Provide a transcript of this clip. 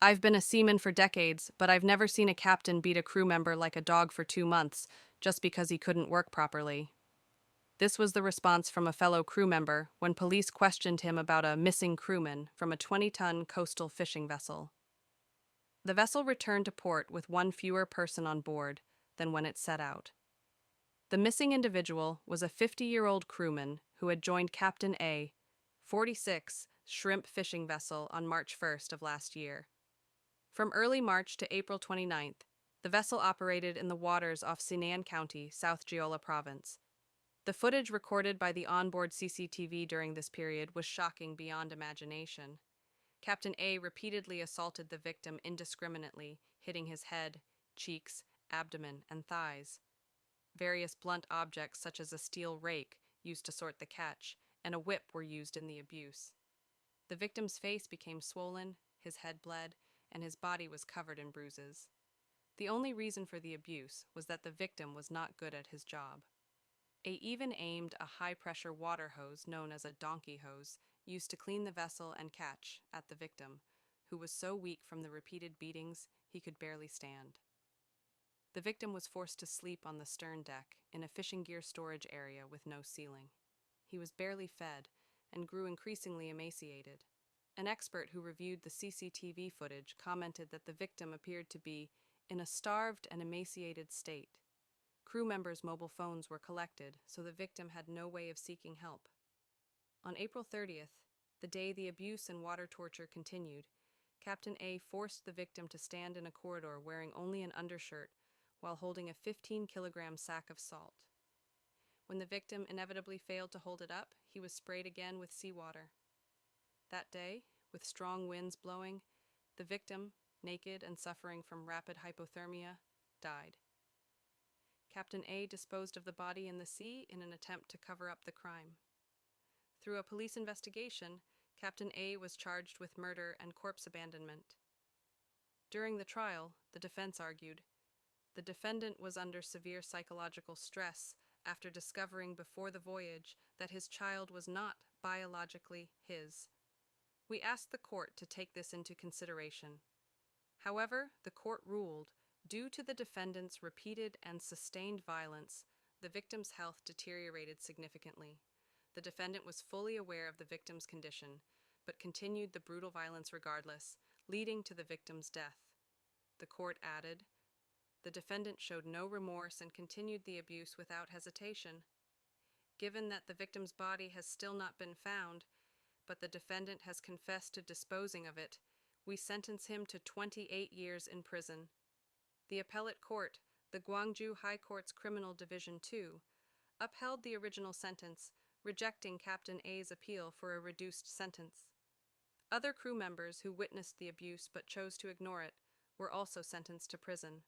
I've been a seaman for decades, but I've never seen a captain beat a crew member like a dog for 2 months just because he couldn't work properly. This was the response from a fellow crew member when police questioned him about a missing crewman from a 20-ton coastal fishing vessel. The vessel returned to port with one fewer person on board than when it set out. The missing individual was a 50-year-old crewman who had joined Captain A, 46, shrimp fishing vessel on March 1st of last year. From early March to April 29th, the vessel operated in the waters off Sinan County, South Jeolla Province. The footage recorded by the onboard CCTV during this period was shocking beyond imagination. Captain A repeatedly assaulted the victim indiscriminately, hitting his head, cheeks, abdomen, and thighs. Various blunt objects such as a steel rake used to sort the catch and a whip were used in the abuse. The victim's face became swollen, his head bled, and his body was covered in bruises. The only reason for the abuse was that the victim was not good at his job. A even aimed a high-pressure water hose known as a donkey hose used to clean the vessel and catch at the victim, who was so weak from the repeated beatings he could barely stand. The victim was forced to sleep on the stern deck in a fishing gear storage area with no ceiling. He was barely fed and grew increasingly emaciated. An expert who reviewed the CCTV footage commented that the victim appeared to be in a starved and emaciated state. Crew members' mobile phones were collected, so the victim had no way of seeking help. On April 30th, the day the abuse and water torture continued, Captain A forced the victim to stand in a corridor wearing only an undershirt while holding a 15-kilogram sack of salt. When the victim inevitably failed to hold it up, he was sprayed again with seawater. That day, with strong winds blowing, the victim, naked and suffering from rapid hypothermia, died. Captain A disposed of the body in the sea in an attempt to cover up the crime. Through a police investigation, Captain A was charged with murder and corpse abandonment. During the trial, the defense argued, the defendant was under severe psychological stress after discovering before the voyage that his child was not biologically his. We asked the court to take this into consideration. However, the court ruled, due to the defendant's repeated and sustained violence, the victim's health deteriorated significantly. The defendant was fully aware of the victim's condition, but continued the brutal violence regardless, leading to the victim's death. The court added, the defendant showed no remorse and continued the abuse without hesitation. Given that the victim's body has still not been found, but the defendant has confessed to disposing of it, we sentence him to 28 years in prison. The appellate court, the Gwangju High Court's Criminal Division 2, upheld the original sentence, rejecting Captain A's appeal for a reduced sentence. Other crew members who witnessed the abuse but chose to ignore it were also sentenced to prison.